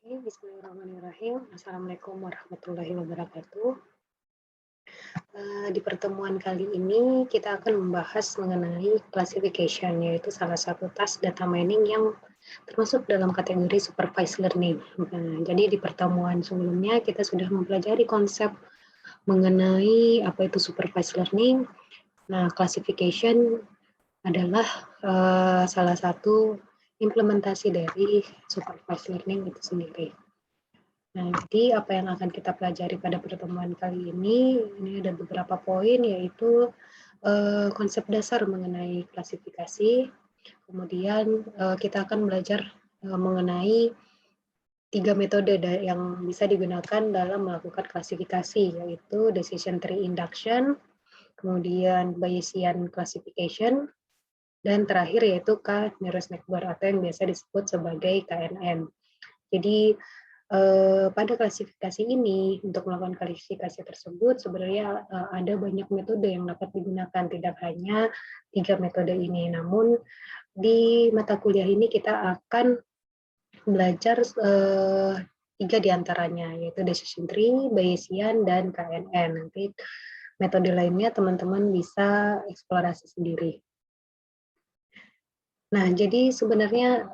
Oke, bismillahirrahmanirrahim. Assalamualaikum warahmatullahi wabarakatuh. Di pertemuan kali ini kita akan membahas mengenai classification, yaitu salah satu task data mining yang termasuk dalam kategori supervised learning. Jadi di pertemuan sebelumnya kita sudah mempelajari konsep mengenai apa itu supervised learning. Nah, classification adalah salah satu implementasi dari supervised learning itu sendiri. Nah, jadi apa yang akan kita pelajari pada pertemuan kali ini ada beberapa poin, yaitu konsep dasar mengenai klasifikasi, kemudian kita akan belajar mengenai 3 metode yang bisa digunakan dalam melakukan klasifikasi, yaitu decision tree induction, kemudian Bayesian classification, dan terakhir yaitu K-nearest neighbor atau yang biasa disebut sebagai KNN. Jadi pada klasifikasi ini, untuk melakukan klasifikasi tersebut, sebenarnya ada banyak metode yang dapat digunakan, tidak hanya 3 metode ini. Namun, di mata kuliah ini kita akan belajar 3 diantaranya, yaitu decision tree, Bayesian, dan KNN. Nanti metode lainnya teman-teman bisa eksplorasi sendiri. Nah, jadi sebenarnya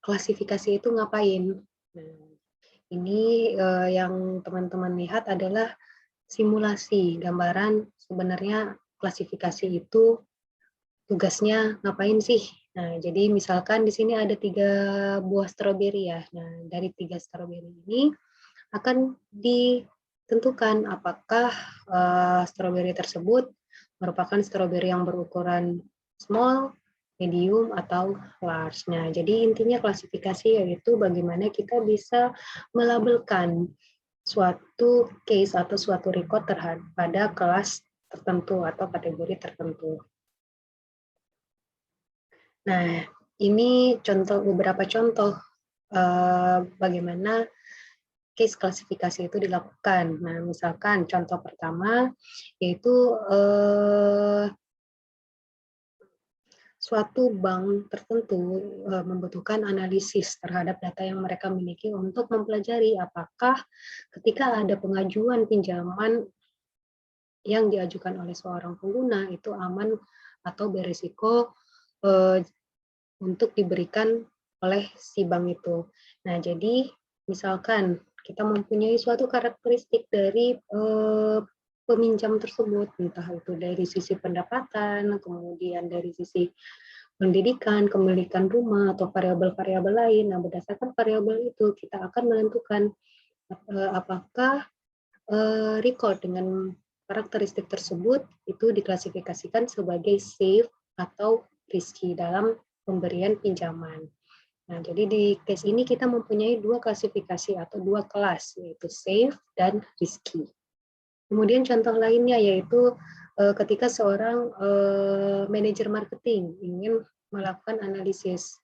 klasifikasi itu ngapain? Nah, ini yang teman-teman lihat adalah simulasi gambaran sebenarnya klasifikasi itu tugasnya ngapain sih. Nah, jadi misalkan di sini ada 3 buah stroberi ya. Nah, dari 3 stroberi ini akan ditentukan apakah stroberi tersebut merupakan stroberi yang berukuran small, medium, atau large. Nah, jadi intinya klasifikasi yaitu bagaimana kita bisa melabelkan suatu case atau suatu record pada kelas tertentu atau kategori tertentu. Nah, ini beberapa contoh bagaimana case klasifikasi itu dilakukan. Nah, misalkan contoh pertama yaitu suatu bank tertentu membutuhkan analisis terhadap data yang mereka miliki untuk mempelajari apakah ketika ada pengajuan pinjaman yang diajukan oleh seorang pengguna itu aman atau berisiko untuk diberikan oleh si bank itu. Nah, jadi misalkan kita mempunyai suatu karakteristik dari peminjam tersebut, entah itu dari sisi pendapatan, kemudian dari sisi pendidikan, kepemilikan rumah, atau variabel-variabel lain. Nah, berdasarkan variabel itu kita akan menentukan apakah record dengan karakteristik tersebut itu diklasifikasikan sebagai safe atau risky dalam pemberian pinjaman. Nah, jadi di case ini kita mempunyai 2 klasifikasi atau 2 kelas, yaitu safe dan risky. Kemudian contoh lainnya yaitu ketika seorang manajer marketing ingin melakukan analisis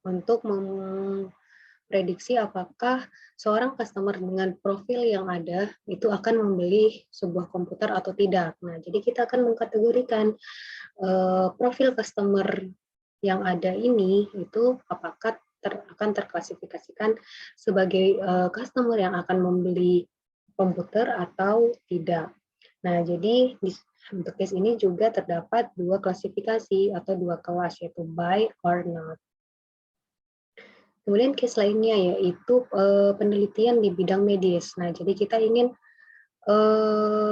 untuk memprediksi apakah seorang customer dengan profil yang ada itu akan membeli sebuah komputer atau tidak. Nah, jadi kita akan mengkategorikan profil customer yang ada ini itu apakah akan terklasifikasikan sebagai customer yang akan membeli komputer atau tidak. Nah, jadi untuk case ini juga terdapat 2 klasifikasi atau 2 kelas, yaitu buy or not. Kemudian case lainnya yaitu penelitian di bidang medis. Nah, jadi kita ingin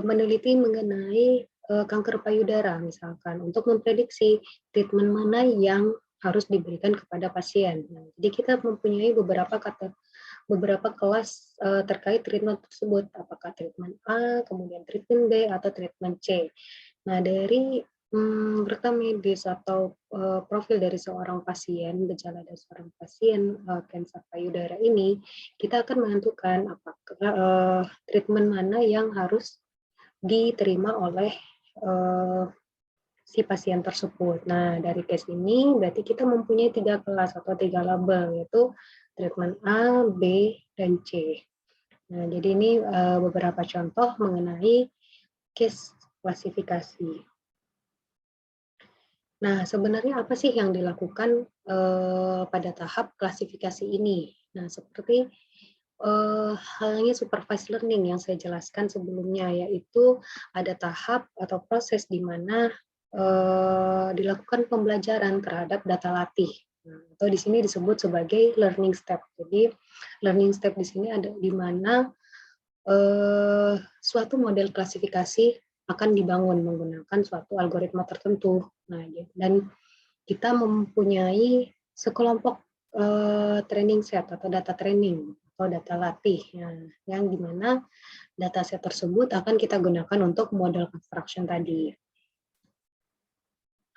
meneliti mengenai kanker payudara misalkan untuk memprediksi treatment mana yang harus diberikan kepada pasien. Nah, jadi kita mempunyai beberapa kelas terkait treatment tersebut, apakah treatment A, kemudian treatment B, atau treatment C. Nah, dari rekam medis atau profil dari seorang pasien, gejala dari seorang pasien kanker payudara ini, kita akan menentukan apakah treatment mana yang harus diterima oleh si pasien tersebut. Nah, dari case ini berarti kita mempunyai 3 kelas atau 3 label, yaitu treatment A, B, dan C. Nah, jadi ini beberapa contoh mengenai case klasifikasi. Nah, sebenarnya apa sih yang dilakukan pada tahap klasifikasi ini. Nah, seperti halnya supervised learning yang saya jelaskan sebelumnya, yaitu ada tahap atau proses di mana dilakukan pembelajaran terhadap data latih. Nah, atau di sini disebut sebagai learning step. Jadi, learning step di sini ada di mana suatu model klasifikasi akan dibangun menggunakan suatu algoritma tertentu. Nah, dan kita mempunyai sekelompok training set atau data training atau data latih yang dimana data set tersebut akan kita gunakan untuk model construction tadi.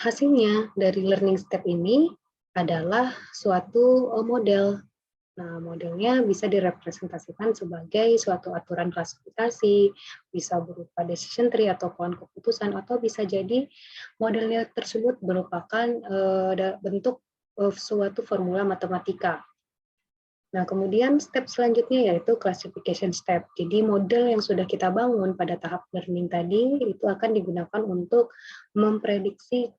Hasilnya dari learning step ini adalah suatu model. Nah, modelnya bisa direpresentasikan sebagai suatu aturan klasifikasi, bisa berupa decision tree atau pohon keputusan, atau bisa jadi modelnya tersebut merupakan bentuk suatu formula matematika. Nah, kemudian step selanjutnya yaitu classification step. Jadi model yang sudah kita bangun pada tahap learning tadi itu akan digunakan untuk memprediksi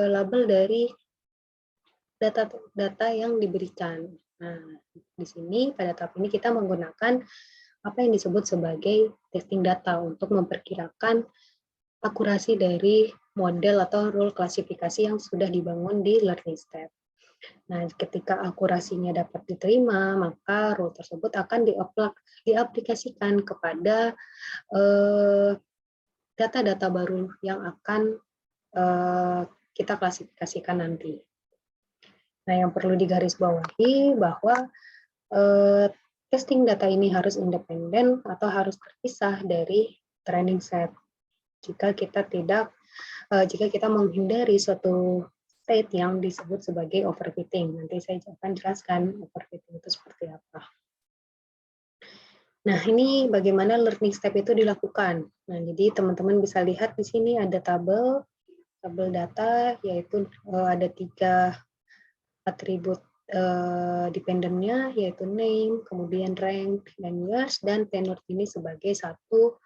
label dari data yang diberikan. Nah, di sini pada tahap ini kita menggunakan apa yang disebut sebagai testing data untuk memperkirakan akurasi dari model atau rule klasifikasi yang sudah dibangun di learning step. Nah, ketika akurasinya dapat diterima, maka rule tersebut akan diaplikasikan kepada data-data baru yang akan kita klasifikasikan nanti. Nah, yang perlu digarisbawahi bahwa testing data ini harus independen atau harus terpisah dari training set. Jika kita menghindari suatu state yang disebut sebagai overfitting. Nanti saya akan jelaskan overfitting itu seperti apa. Nah, ini bagaimana learning step itu dilakukan. Nah, jadi teman-teman bisa lihat di sini ada tabel data, yaitu ada 3 atribut dependennya, yaitu name, kemudian rank, dan years, dan tenure ini sebagai satu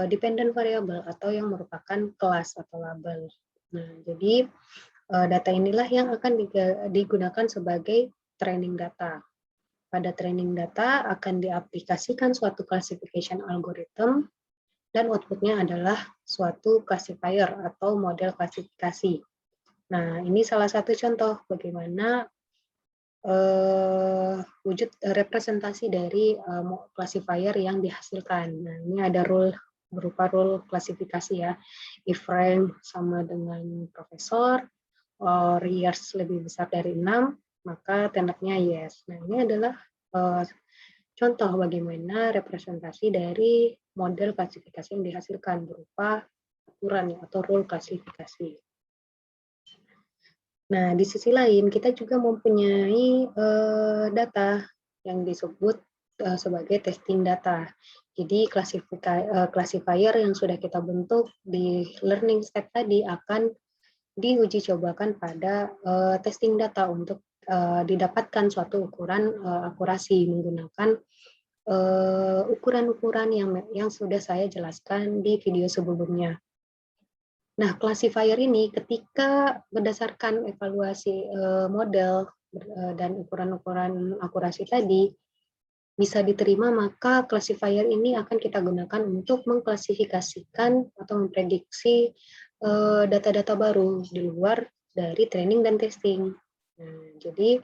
dependent variable atau yang merupakan kelas atau label. Nah, jadi data inilah yang akan digunakan sebagai training data. Pada training data akan diaplikasikan suatu classification algorithm dan outputnya adalah suatu classifier atau model klasifikasi. Nah, ini salah satu contoh bagaimana wujud representasi dari classifier yang dihasilkan. Nah, ini ada rule berupa rule klasifikasi ya. If rank sama dengan profesor, or years lebih besar dari 6, maka tandanya yes. Nah, ini adalah contoh bagaimana representasi dari model klasifikasi yang dihasilkan berupa aturan atau rule klasifikasi. Nah, di sisi lain kita juga mempunyai data yang disebut sebagai testing data. Jadi classifier yang sudah kita bentuk di learning step tadi akan diuji cobakan pada testing data untuk didapatkan suatu ukuran akurasi menggunakan ukuran-ukuran yang sudah saya jelaskan di video sebelumnya. Nah, classifier ini ketika berdasarkan evaluasi model dan ukuran-ukuran akurasi tadi bisa diterima, maka classifier ini akan kita gunakan untuk mengklasifikasikan atau memprediksi data-data baru di luar dari training dan testing. Nah, jadi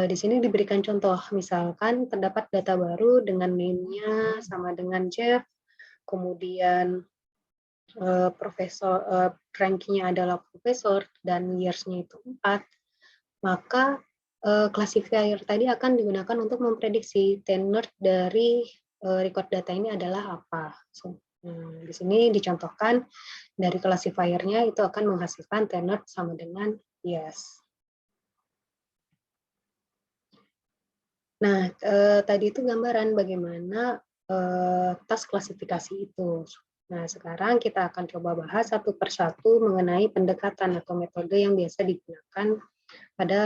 di sini diberikan contoh, misalkan terdapat data baru dengan name-nya sama dengan Jeff, kemudian profesor rankingnya adalah profesor dan years-nya itu 4, maka classifier tadi akan digunakan untuk memprediksi tenure dari record data ini adalah apa. Di sini dicontohkan dari classifier-nya itu akan menghasilkan tenure sama dengan yes. Nah, tadi itu gambaran bagaimana task klasifikasi itu. Nah, sekarang kita akan coba bahas satu persatu mengenai pendekatan atau metode yang biasa digunakan pada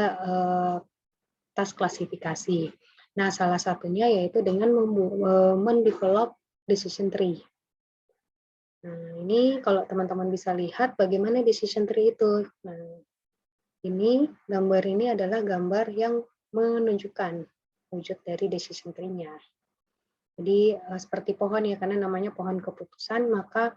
task klasifikasi. Nah, salah satunya yaitu dengan mendevelop decision tree. Nah, ini kalau teman-teman bisa lihat bagaimana decision tree itu. Nah, Ini gambar ini adalah gambar yang menunjukkan wujud dari decision tree-nya. Jadi seperti pohon ya, karena namanya pohon keputusan, maka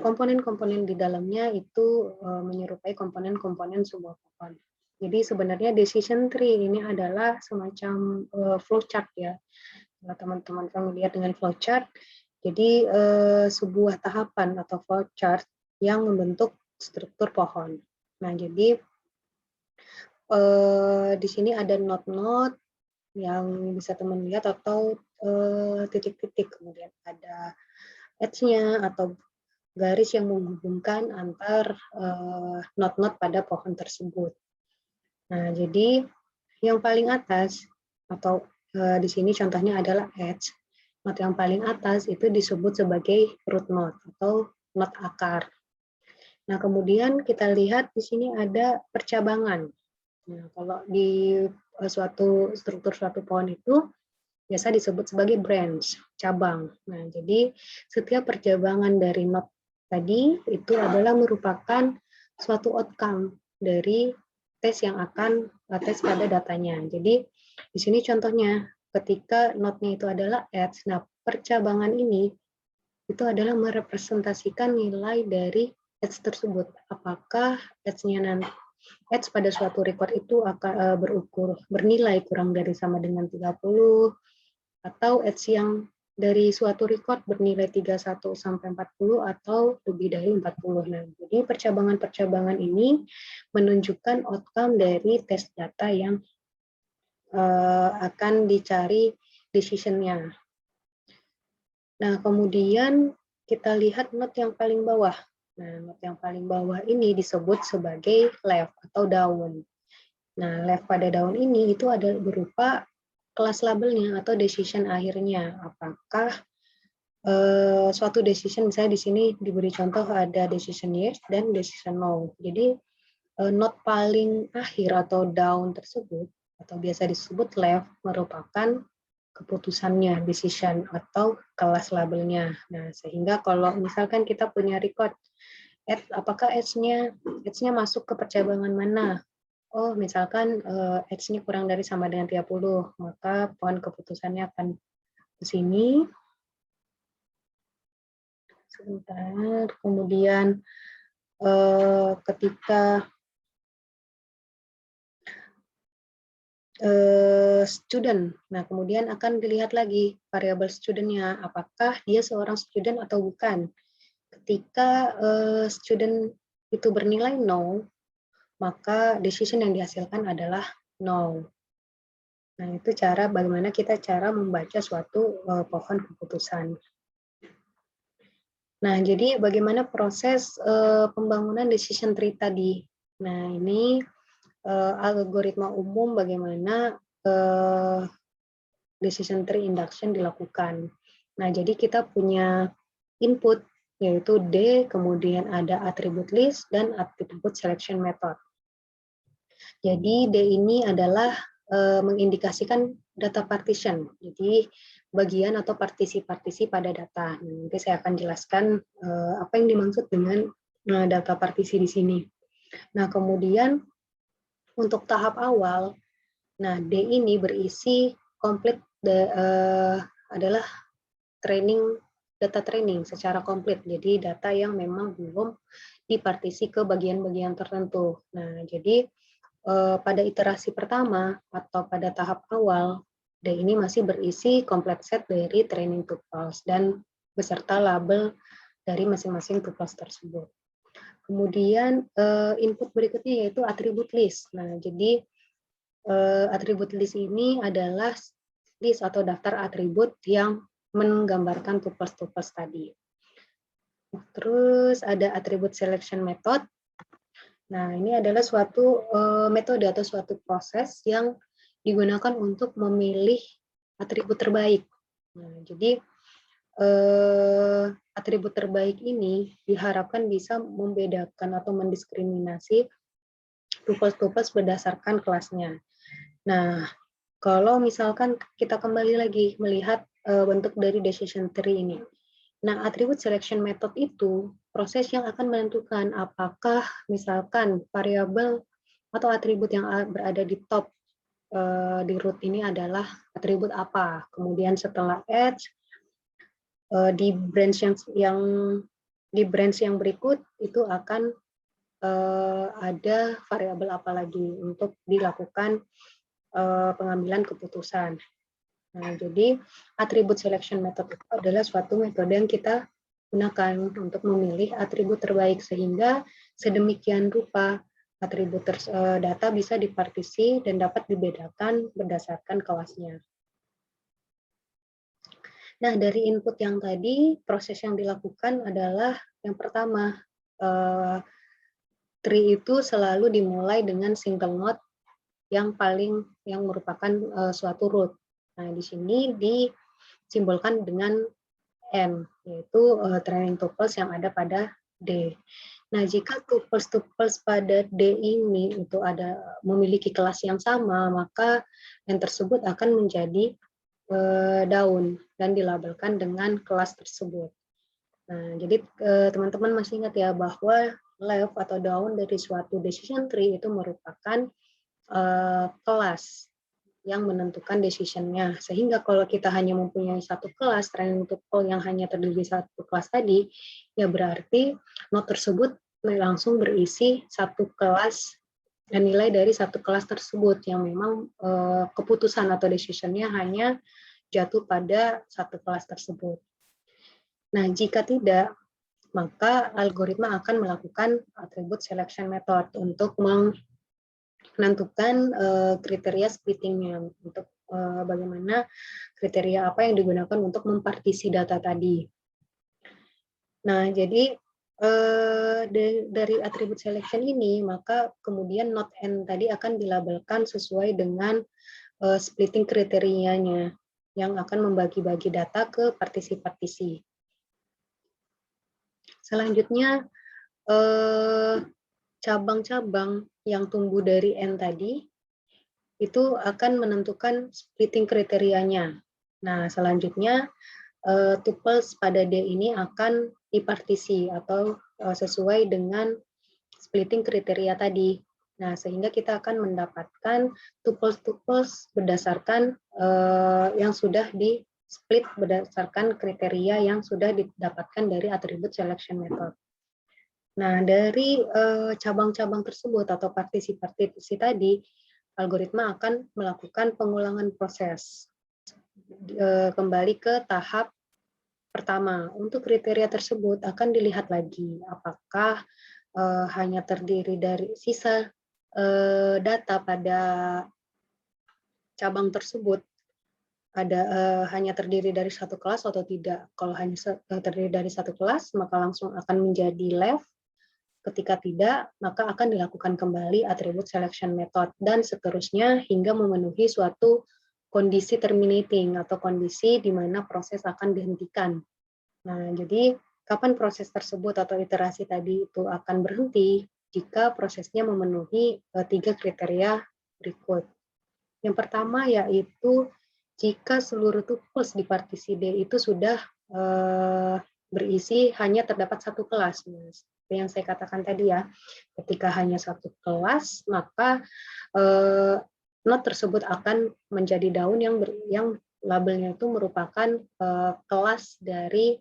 komponen-komponen di dalamnya itu menyerupai komponen-komponen sebuah pohon. Jadi sebenarnya decision tree ini adalah semacam flowchart ya. Kalau teman-teman familiar dengan flowchart, jadi sebuah tahapan atau flowchart yang membentuk struktur pohon. Nah, jadi di sini ada node-node yang bisa teman lihat atau titik-titik, kemudian ada edge-nya atau garis yang menghubungkan antar node-node pada pohon tersebut. Nah, jadi yang paling atas atau di sini contohnya adalah edge. Node yang paling atas itu disebut sebagai root node atau node akar. Nah, kemudian kita lihat di sini ada percabangan. Nah, kalau di suatu struktur suatu pohon itu biasa disebut sebagai branch, cabang. Nah, jadi setiap percabangan dari node tadi itu adalah merupakan suatu outcome dari tes yang akan tes pada datanya. Jadi di sini contohnya ketika node-nya itu adalah edge. Nah, percabangan ini itu adalah merepresentasikan nilai dari edge tersebut. Apakah edge pada suatu record itu akan berukur bernilai kurang dari sama dengan 30, atau edge yang dari suatu record bernilai 31 sampai 40 atau lebih dari 40. Nah, jadi percabangan-percabangan ini menunjukkan outcome dari tes data yang akan dicari decision-nya. Nah, kemudian kita lihat node yang paling bawah. Nah, node yang paling bawah ini disebut sebagai leaf atau daun. Nah, leaf pada daun ini itu ada berupa kelas labelnya atau decision akhirnya. Apakah suatu decision, misalnya di sini diberi contoh ada decision yes dan decision no. Jadi node paling akhir atau daun tersebut atau biasa disebut leaf merupakan keputusannya, decision atau kelas labelnya. Nah, sehingga kalau misalkan kita punya record, apakah edge-nya masuk ke percabangan mana? Oh, misalkan edge-nya kurang dari sama dengan 30, maka pohon keputusannya akan ke sini. Sebentar, kemudian ketika student, nah kemudian akan dilihat lagi variabel student-nya, apakah dia seorang student atau bukan. Ketika student itu bernilai no, maka decision yang dihasilkan adalah no. Nah, itu bagaimana kita membaca suatu pohon keputusan. Nah, jadi bagaimana proses pembangunan decision tree tadi. Nah, ini algoritma umum bagaimana decision tree induction dilakukan. Nah, jadi kita punya input yaitu D, kemudian ada attribute list dan attribute selection method. Jadi D ini adalah mengindikasikan data partition. Jadi bagian atau partisi-partisi pada data. Nanti saya akan jelaskan apa yang dimaksud dengan data partisi di sini. Nah, kemudian untuk tahap awal, nah D ini berisi komplit adalah data training secara komplit. Jadi data yang memang belum dipartisi ke bagian-bagian tertentu. Nah, jadi pada iterasi pertama atau pada tahap awal, D ini masih berisi complete set dari training tuples dan beserta label dari masing-masing tuples tersebut. Kemudian input berikutnya yaitu attribute list. Nah, jadi attribute list ini adalah list atau daftar atribut yang menggambarkan tuples-tuples tadi. Terus ada attribute selection method. Nah, ini adalah suatu metode atau suatu proses yang digunakan untuk memilih atribut terbaik. Nah, jadi atribut terbaik ini diharapkan bisa membedakan atau mendiskriminasi tuples-tuples berdasarkan kelasnya. Nah, kalau misalkan kita kembali lagi melihat bentuk dari decision tree ini. Nah, atribut selection method itu proses yang akan menentukan apakah misalkan variabel atau atribut yang berada di top di root ini adalah atribut apa. Kemudian setelah add di branch yang berikut itu akan ada variabel apa lagi untuk dilakukan pengambilan keputusan. Nah, jadi atribut selection method itu adalah suatu metode yang kita gunakan untuk memilih atribut terbaik sehingga sedemikian rupa atribut data bisa dipartisi dan dapat dibedakan berdasarkan kelasnya. Nah, dari input yang tadi, proses yang dilakukan adalah yang pertama, tree itu selalu dimulai dengan single node yang merupakan suatu root. Nah, di sini disimbolkan dengan M, yaitu training tuples yang ada pada D. Nah, jika tuples pada D ini itu memiliki kelas yang sama, maka yang tersebut akan menjadi daun dan dilabelkan dengan kelas tersebut. Nah, jadi teman-teman masih ingat ya bahwa left atau daun dari suatu decision tree itu merupakan kelas yang menentukan decision-nya. Sehingga kalau kita hanya mempunyai satu kelas, training tuple yang hanya terdiri satu kelas tadi, ya berarti node tersebut langsung berisi satu kelas dan nilai dari satu kelas tersebut yang memang keputusan atau decision-nya hanya jatuh pada satu kelas tersebut. Nah, jika tidak, maka algoritma akan melakukan attribute selection method untuk menentukan kriteria splitting-nya, untuk bagaimana kriteria apa yang digunakan untuk mempartisi data tadi. Nah, jadi dari atribut selection ini, maka kemudian node N tadi akan dilabelkan sesuai dengan splitting kriterianya yang akan membagi-bagi data ke partisi-partisi. Selanjutnya, cabang-cabang yang tumbuh dari N tadi itu akan menentukan splitting kriterianya. Nah, selanjutnya tuples pada D ini akan dipartisi atau sesuai dengan splitting kriteria tadi. Nah, sehingga kita akan mendapatkan tuples-tuples berdasarkan yang sudah di split berdasarkan kriteria yang sudah didapatkan dari atribut selection method. Nah, dari cabang-cabang tersebut atau partisi-partisi tadi, algoritma akan melakukan pengulangan proses. Kembali ke tahap pertama. Untuk kriteria tersebut akan dilihat lagi apakah hanya terdiri dari sisa data pada cabang tersebut hanya terdiri dari satu kelas atau tidak. Kalau hanya terdiri dari satu kelas, maka langsung akan menjadi left. Ketika tidak, maka akan dilakukan kembali atribute selection method dan seterusnya hingga memenuhi suatu kondisi terminating atau kondisi di mana proses akan dihentikan. Nah, jadi kapan proses tersebut atau iterasi tadi itu akan berhenti jika prosesnya memenuhi 3 kriteria berikut. Yang pertama yaitu jika seluruh tuples di partisi D itu sudah berisi hanya terdapat satu kelas. Seperti yang saya katakan tadi ya, ketika hanya satu kelas, maka node tersebut akan menjadi daun yang labelnya itu merupakan kelas dari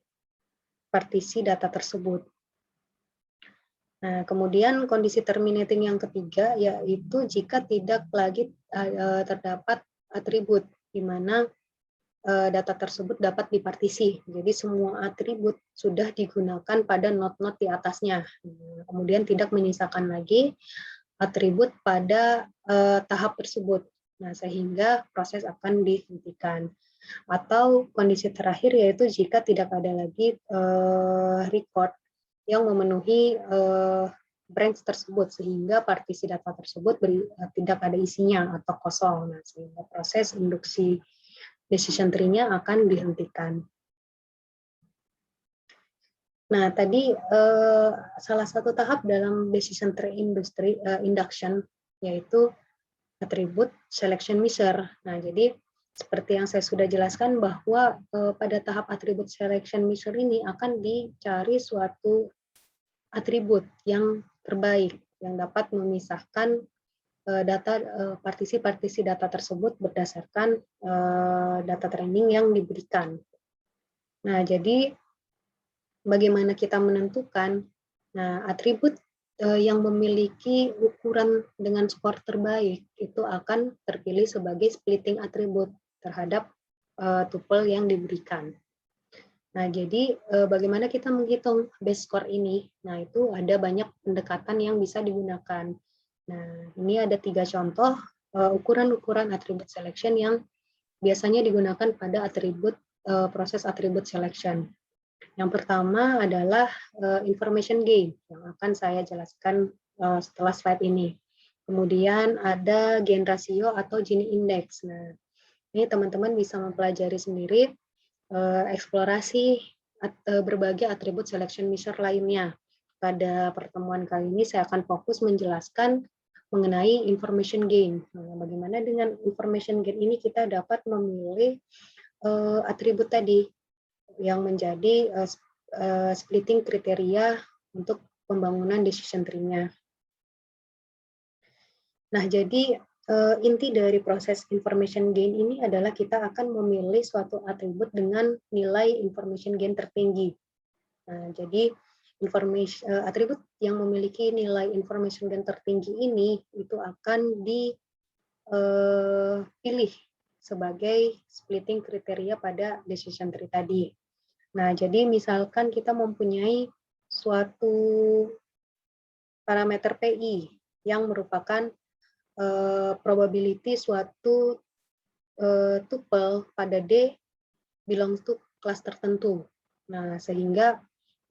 partisi data tersebut. Nah, kemudian kondisi terminating yang ketiga yaitu jika tidak lagi terdapat atribut di mana data tersebut dapat dipartisi. Jadi semua atribut sudah digunakan pada node-node di atasnya. Kemudian tidak menyisakan lagi atribut pada tahap tersebut. Nah, sehingga proses akan dihentikan. Atau kondisi terakhir yaitu jika tidak ada lagi record yang memenuhi branch tersebut sehingga partisi data tersebut tidak ada isinya atau kosong. Nah, sehingga proses induksi decision tree-nya akan dihentikan. Nah, tadi salah satu tahap dalam decision tree induction yaitu atribut selection measure. Nah, jadi seperti yang saya sudah jelaskan bahwa pada tahap atribut selection measure ini akan dicari suatu atribut yang terbaik yang dapat memisahkan data partisi-partisi data tersebut berdasarkan data training yang diberikan. Nah, jadi bagaimana kita menentukan? Nah, atribut yang memiliki ukuran dengan skor terbaik itu akan terpilih sebagai splitting atribut terhadap tuple yang diberikan. Nah, jadi bagaimana kita menghitung base score ini? Nah, itu ada banyak pendekatan yang bisa digunakan. Nah, ini ada 3 contoh ukuran-ukuran atribut selection yang biasanya digunakan pada atribut proses atribut selection. Yang pertama adalah information gain yang akan saya jelaskan setelah slide ini. Kemudian ada gain ratio atau Gini index. Nah, ini teman-teman bisa mempelajari sendiri eksplorasi berbagai atribut selection measure lainnya. Pada pertemuan kali ini saya akan fokus menjelaskan mengenai information gain. Nah, bagaimana dengan information gain ini kita dapat memilih atribut tadi yang menjadi splitting kriteria untuk pembangunan decision tree-nya. Nah, jadi inti dari proses information gain ini adalah kita akan memilih suatu atribut dengan nilai information gain tertinggi. Nah, jadi atribut yang memiliki nilai information gain tertinggi ini itu akan dipilih sebagai splitting kriteria pada decision tree tadi. Nah, jadi misalkan kita mempunyai suatu parameter PI yang merupakan probability suatu tuple pada D belongs to kelas tertentu. Nah, sehingga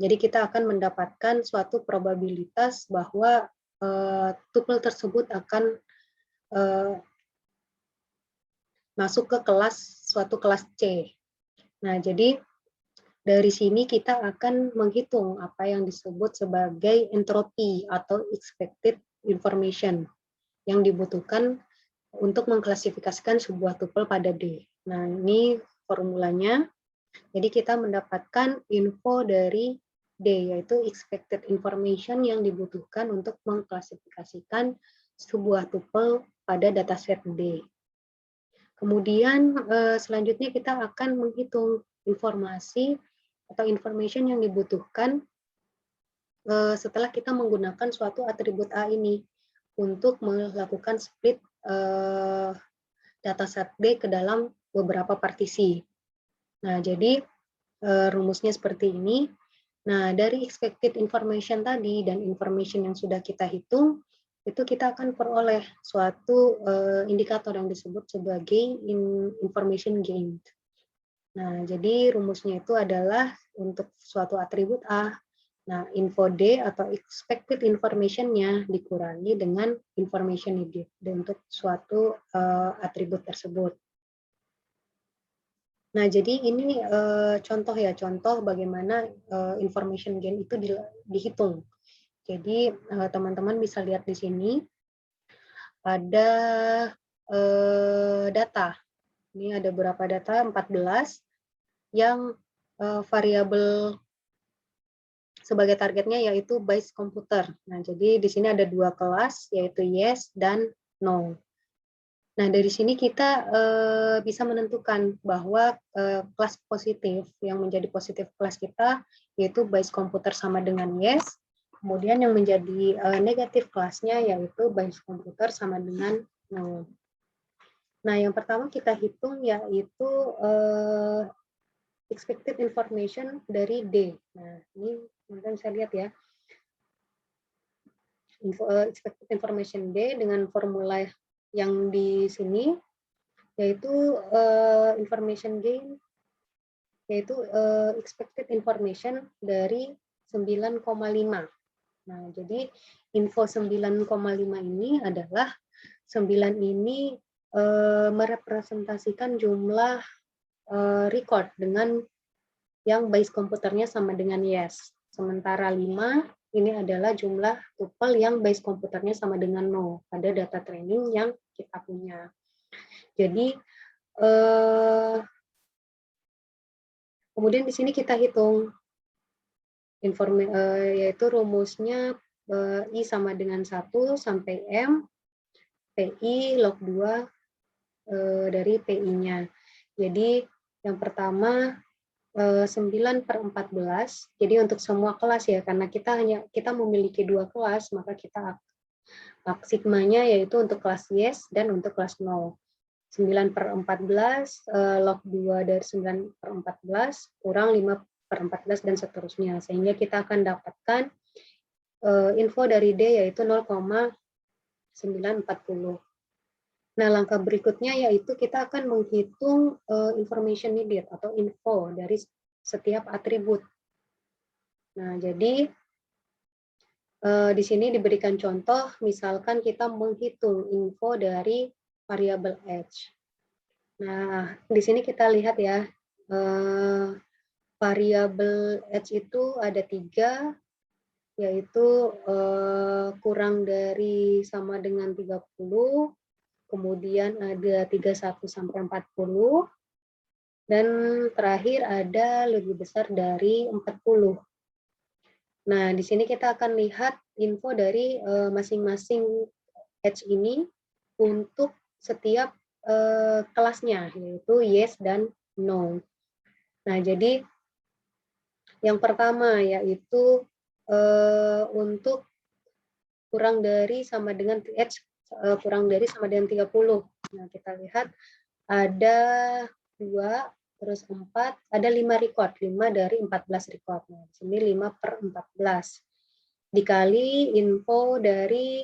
jadi kita akan mendapatkan suatu probabilitas bahwa tuple tersebut akan masuk ke suatu kelas C. Nah, jadi dari sini kita akan menghitung apa yang disebut sebagai entropi atau expected information yang dibutuhkan untuk mengklasifikasikan sebuah tuple pada D. Nah, ini formulanya. Jadi kita mendapatkan info dari D, yaitu expected information yang dibutuhkan untuk mengklasifikasikan sebuah tuple pada dataset D. Kemudian selanjutnya kita akan menghitung informasi atau information yang dibutuhkan setelah kita menggunakan suatu atribut A ini untuk melakukan split dataset D ke dalam beberapa partisi. Nah, jadi rumusnya seperti ini. Nah, dari expected information tadi dan information yang sudah kita hitung, itu kita akan peroleh suatu indikator yang disebut sebagai information gain. Nah, jadi rumusnya itu adalah untuk suatu atribut A. Nah, info D atau expected information-nya dikurangi dengan information needed untuk suatu atribut tersebut. Nah, jadi ini contoh ya, contoh bagaimana information gain itu dihitung. Jadi teman-teman bisa lihat di sini ada data. Ini ada berapa data? 14 yang variabel sebagai targetnya yaitu base komputer. Nah, jadi di sini ada 2 kelas yaitu yes dan no. Nah, dari sini kita bisa menentukan bahwa kelas positif yang menjadi positif kelas kita yaitu base komputer sama dengan yes. Kemudian yang menjadi negatif kelasnya yaitu base komputer sama dengan no. Nah, yang pertama kita hitung yaitu expected information dari D. Nah, ini teman-teman bisa lihat ya. Expected information D dengan formula yang di sini, yaitu information gain, yaitu expected information dari 9,5. Nah, jadi info 9,5 ini adalah 9 ini merepresentasikan jumlah record dengan yang base komputernya sama dengan yes. Sementara 5 ini adalah jumlah tuple yang base komputernya sama dengan no pada data training yang kita punya. Jadi Kemudian di sini kita hitung yaitu rumusnya I sama dengan 1 sampai M, PI log 2 dari PI-nya. Jadi yang pertama 9/14. Jadi untuk semua kelas ya, karena kita memiliki 2 kelas, maka kita sigmanya yaitu untuk kelas yes dan untuk kelas no. 9/14 log 2 dari 9/14 kurang 5/14 dan seterusnya. Sehingga kita akan dapatkan info dari D yaitu 0,940. Nah, langkah berikutnya yaitu kita akan menghitung information needed atau info dari setiap atribut. Nah, jadi di sini diberikan contoh, misalkan kita menghitung info dari variabel H. Nah, di sini kita lihat ya, variabel H itu ada 3, yaitu kurang dari sama dengan 30, kemudian ada 31 sampai 40, dan terakhir ada lebih besar dari 40. Nah, di sini kita akan lihat info dari masing-masing H ini untuk setiap kelasnya, yaitu yes dan no. Nah, jadi yang pertama yaitu untuk kurang dari sama dengan H kurang dari sama dengan 30. Nah, kita lihat ada 2, terus 4, ada 5 record, 5 dari 14 record. Nah, di sini 5/14. Dikali info dari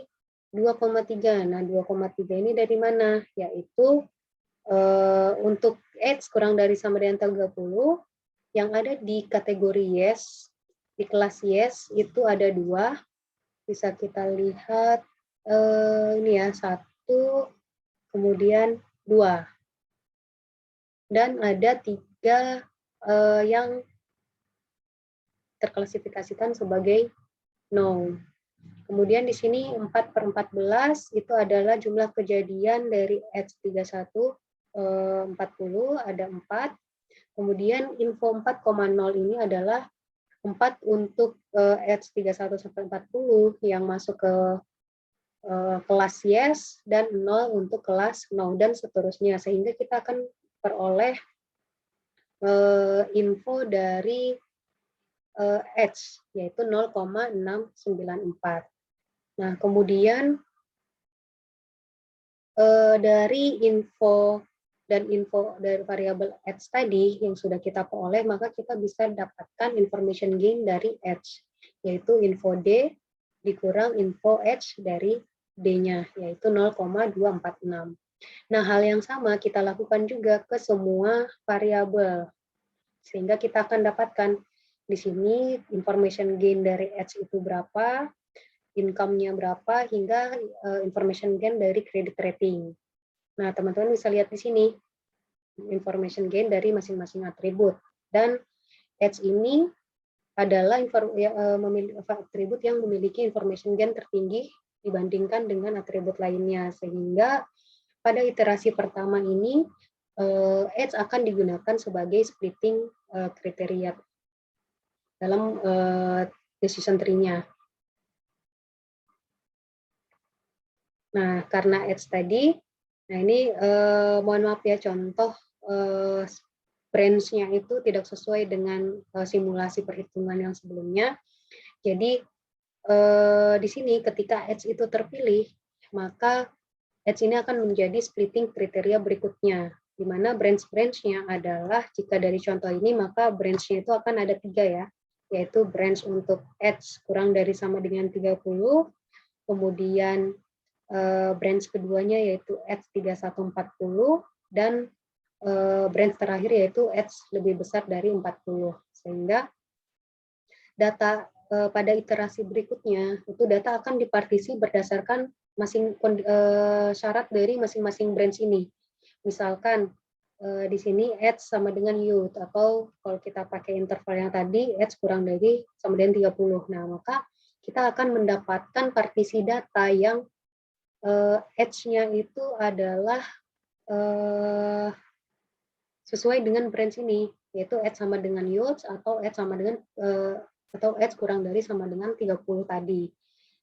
2,3. Nah, 2,3 ini dari mana? Yaitu untuk H kurang dari sama dengan 30, yang ada di kategori yes, di kelas yes itu ada 2. Bisa kita lihat ini ya, 1, kemudian 2. Dan ada 3 yang terklasifikasikan sebagai no. Kemudian di sini 4/14 itu adalah jumlah kejadian dari H31 40, ada 4. Kemudian info 4,0 ini adalah 4 untuk H31 sampai 40 yang masuk ke kelas yes, dan 0 untuk kelas no, dan seterusnya. Sehingga kita akan peroleh info dari H, yaitu 0,694. Nah, kemudian dari info dari variabel H tadi yang sudah kita peroleh, maka kita bisa dapatkan information gain dari H, yaitu info D dikurang info H dari D-nya, yaitu 0,246. Nah, hal yang sama kita lakukan juga ke semua variabel, sehingga kita akan dapatkan di sini information gain dari H itu berapa, income-nya berapa, hingga information gain dari credit rating. Nah, teman-teman bisa lihat di sini information gain dari masing-masing atribut. Dan H ini adalah atribut yang memiliki information gain tertinggi dibandingkan dengan atribut lainnya. Sehingga pada iterasi pertama ini, H akan digunakan sebagai splitting kriteria dalam decision tree-nya. Nah, karena H tadi, nah ini mohon maaf ya, contoh branch-nya itu tidak sesuai dengan simulasi perhitungan yang sebelumnya. Jadi di sini ketika H itu terpilih, maka H ini akan menjadi splitting kriteria berikutnya, di mana branch-branch-nya adalah, jika dari contoh ini, maka branch-nya itu akan ada 3 ya, yaitu branch untuk H kurang dari sama dengan 30, kemudian branch keduanya yaitu H3140, dan branch terakhir yaitu H lebih besar dari 40. Sehingga data pada iterasi berikutnya, itu data akan dipartisi berdasarkan syarat dari masing-masing branch ini. Misalkan di sini H sama dengan U, atau kalau kita pakai interval yang tadi, H kurang dari sama dengan 30. Nah, maka kita akan mendapatkan partisi data yang H-nya itu adalah sesuai dengan branch ini, yaitu H sama dengan yields atau H sama dengan atau H kurang dari sama dengan 30 tadi.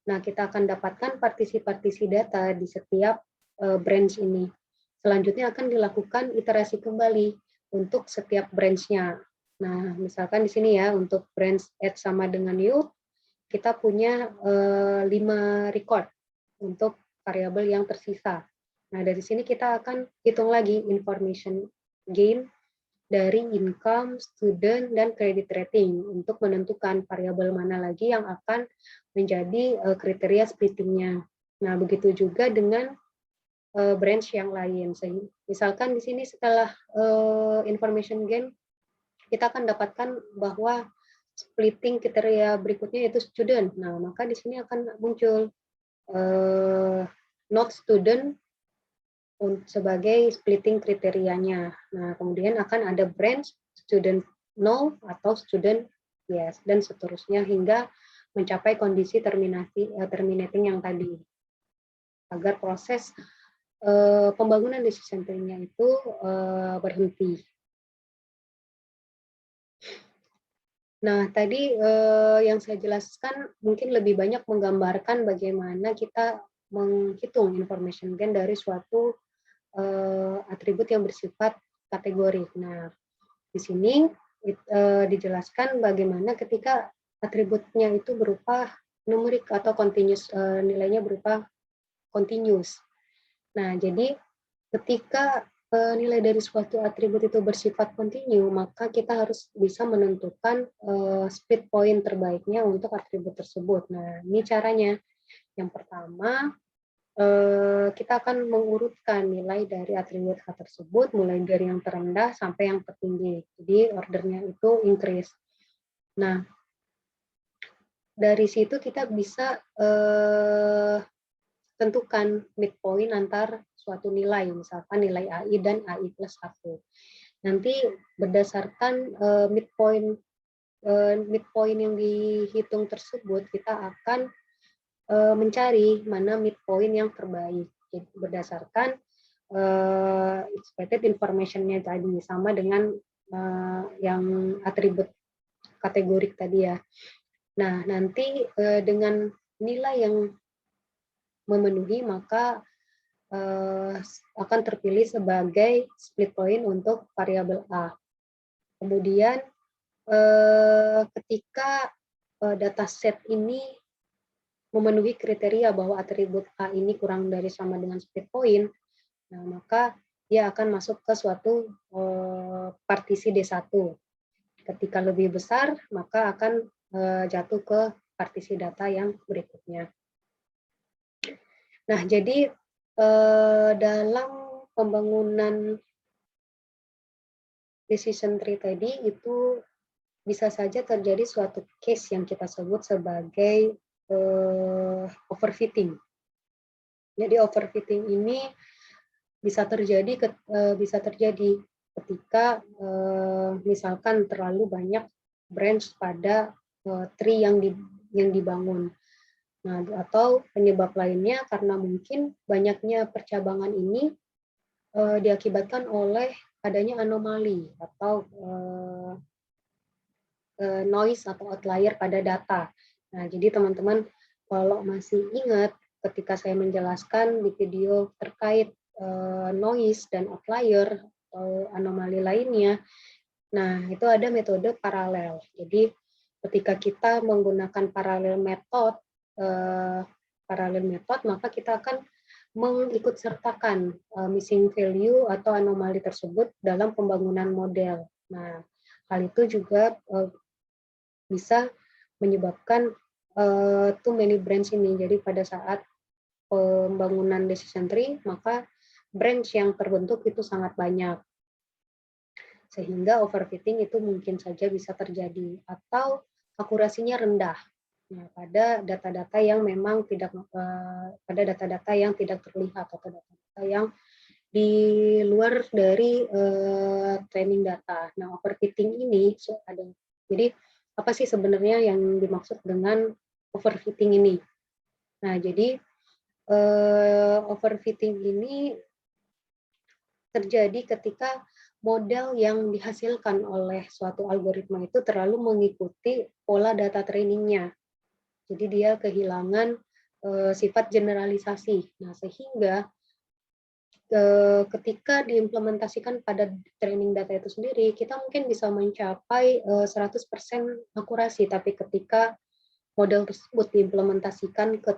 Nah, kita akan dapatkan partisi-partisi data di setiap branch ini. Selanjutnya akan dilakukan iterasi kembali untuk setiap branch-nya. Nah, misalkan di sini ya, untuk branch H sama dengan yield, kita punya 5 record untuk variabel yang tersisa. Nah, dari sini kita akan hitung lagi information gain dari income, student, dan credit rating untuk menentukan variabel mana lagi yang akan menjadi kriteria splittingnya. Nah, begitu juga dengan branch yang lain. Misalkan di sini setelah information gain, kita akan dapatkan bahwa splitting kriteria berikutnya yaitu student. Nah, maka di sini akan muncul not student sebagai splitting kriterianya. Nah, kemudian akan ada branch, student no atau student yes, dan seterusnya hingga mencapai kondisi terminating yang tadi. Agar proses pembangunan decision tree-nya itu berhenti. Nah, tadi yang saya jelaskan mungkin lebih banyak menggambarkan bagaimana kita menghitung information gain dari suatu atribut yang bersifat kategori. Nah, di sini dijelaskan bagaimana ketika atributnya itu berupa numerik atau continuous, nilainya berupa continuous. Nah, jadi ketika nilai dari suatu atribut itu bersifat kontinu, maka kita harus bisa menentukan split point terbaiknya untuk atribut tersebut. Nah, ini caranya. Yang pertama, kita akan mengurutkan nilai dari atribut A tersebut, mulai dari yang terendah sampai yang tertinggi. Jadi, ordernya itu increase. Nah, dari situ kita bisa tentukan midpoint antar suatu nilai, misalkan nilai AI dan AI plus 1. Nanti berdasarkan midpoint yang dihitung tersebut, kita akan mencari mana midpoint yang terbaik. Jadi berdasarkan expected information-nya tadi, sama dengan yang atribut kategorik tadi ya. Nah, nanti dengan nilai yang memenuhi, maka akan terpilih sebagai split point untuk variabel A. Kemudian ketika dataset ini memenuhi kriteria bahwa atribut A ini kurang dari sama dengan split point, nah maka dia akan masuk ke suatu partisi D1. Ketika lebih besar, maka akan jatuh ke partisi data yang berikutnya. Nah, jadi dalam pembangunan decision tree tadi itu bisa saja terjadi suatu case yang kita sebut sebagai overfitting. Jadi overfitting ini bisa terjadi ketika misalkan terlalu banyak branch pada tree yang dibangun. Nah, atau penyebab lainnya karena mungkin banyaknya percabangan ini diakibatkan oleh adanya anomali atau noise atau outlier pada data. Nah, jadi teman-teman kalau masih ingat ketika saya menjelaskan di video terkait noise dan outlier atau anomali lainnya, nah itu ada metode paralel. Jadi ketika kita menggunakan paralel method, maka kita akan mengikutsertakan missing value atau anomali tersebut dalam pembangunan model. Nah, hal itu juga bisa menyebabkan too many branch ini. Jadi pada saat pembangunan decision tree, maka branch yang terbentuk itu sangat banyak. Sehingga overfitting itu mungkin saja bisa terjadi. Atau akurasinya rendah. Nah, pada data-data yang memang tidak pada data-data yang tidak terlihat atau data-data yang di luar dari training data. Nah, overfitting ini ada. Jadi apa sih sebenarnya yang dimaksud dengan overfitting ini? Nah, jadi overfitting ini terjadi ketika model yang dihasilkan oleh suatu algoritma itu terlalu mengikuti pola data trainingnya. Jadi dia kehilangan sifat generalisasi. Nah, sehingga ketika diimplementasikan pada training data itu sendiri, kita mungkin bisa mencapai 100% akurasi, tapi ketika model tersebut diimplementasikan ke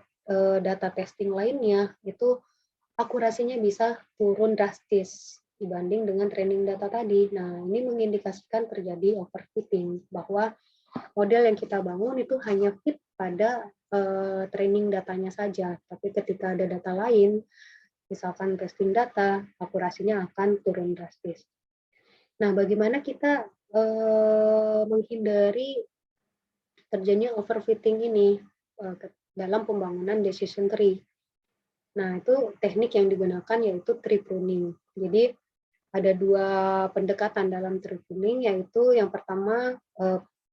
data testing lainnya, itu akurasinya bisa turun drastis dibanding dengan training data tadi. Nah, ini mengindikasikan terjadi overfitting, bahwa model yang kita bangun itu hanya fit pada training datanya saja, tapi ketika ada data lain, misalkan testing data, akurasinya akan turun drastis. Nah, bagaimana kita menghindari terjadinya overfitting ini dalam pembangunan decision tree? Nah, itu teknik yang digunakan yaitu tree pruning. Jadi, ada dua pendekatan dalam tree pruning, yaitu yang pertama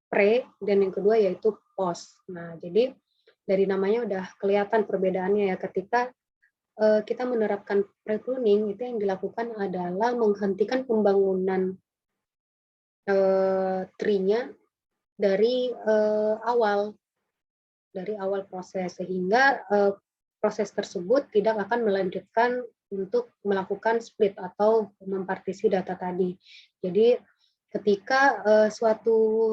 pre, dan yang kedua yaitu post. Nah, jadi dari namanya udah kelihatan perbedaannya ya, ketika kita menerapkan pre-pruning, itu yang dilakukan adalah menghentikan pembangunan tree-nya dari awal proses, sehingga proses tersebut tidak akan melanjutkan untuk melakukan split atau mempartisi data tadi. Jadi ketika suatu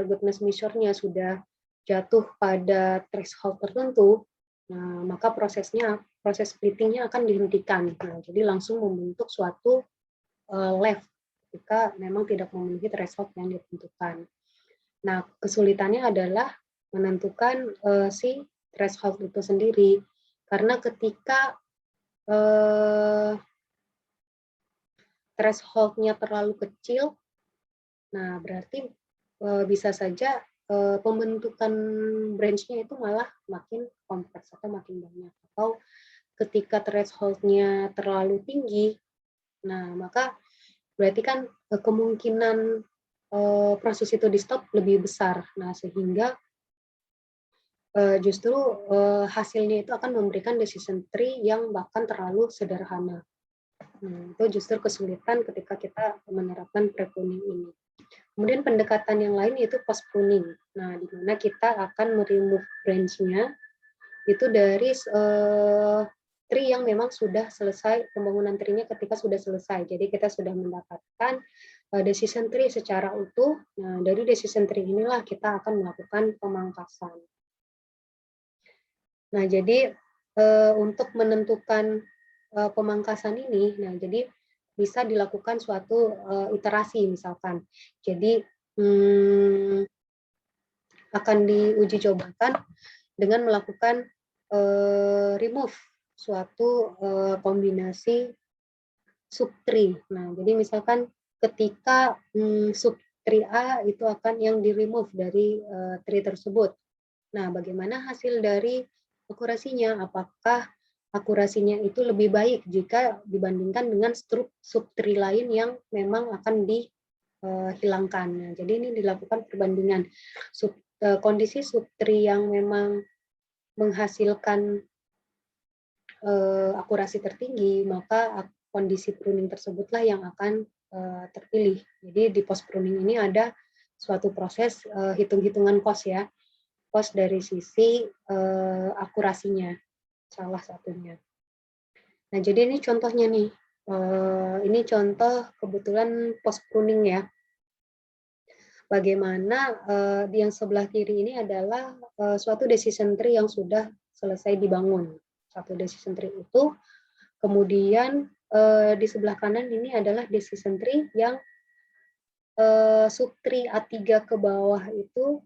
goodness measure-nya sudah jatuh pada threshold tertentu, nah, maka proses splitting-nya akan dihentikan. Nah, jadi langsung membentuk suatu left ketika memang tidak memenuhi threshold yang ditentukan. Nah, kesulitannya adalah menentukan si threshold itu sendiri, karena ketika threshold-nya terlalu kecil, nah berarti bisa saja pembentukan branch-nya itu malah makin kompleks atau makin banyak. Atau ketika threshold-nya terlalu tinggi, nah maka berarti kan kemungkinan proses itu di-stop lebih besar. Nah, sehingga justru hasilnya itu akan memberikan decision tree yang bahkan terlalu sederhana. Nah, itu justru kesulitan ketika kita menerapkan pre-pruning ini. Kemudian pendekatan yang lain yaitu post-pruning. Nah, di mana kita akan meremove branch-nya itu dari tree yang memang sudah selesai, pembangunan tree-nya ketika sudah selesai. Jadi kita sudah mendapatkan decision tree secara utuh. Nah, dari decision tree inilah kita akan melakukan pemangkasan. Nah, jadi untuk menentukan pemangkasan ini, nah jadi bisa dilakukan suatu iterasi misalkan. Jadi akan diuji cobakan dengan melakukan remove suatu kombinasi subtree. Nah, jadi misalkan ketika subtree A itu akan yang di-remove dari tree tersebut. Nah, bagaimana hasil dari akurasinya? Apakah akurasinya itu lebih baik jika dibandingkan dengan subtree lain yang memang akan dihilangkan? Nah, jadi ini dilakukan perbandingan kondisi subtree yang memang menghasilkan akurasi tertinggi, maka kondisi pruning tersebutlah yang akan terpilih. Jadi di post pruning ini ada suatu proses hitung-hitungan cost ya, cost dari sisi akurasinya salah satunya. Nah, jadi ini contohnya nih. Ini contoh kebetulan post pruning ya. Bagaimana di yang sebelah kiri ini adalah suatu decision tree yang sudah selesai dibangun. Satu decision tree utuh. Kemudian di sebelah kanan ini adalah decision tree yang subtree A3 ke bawah itu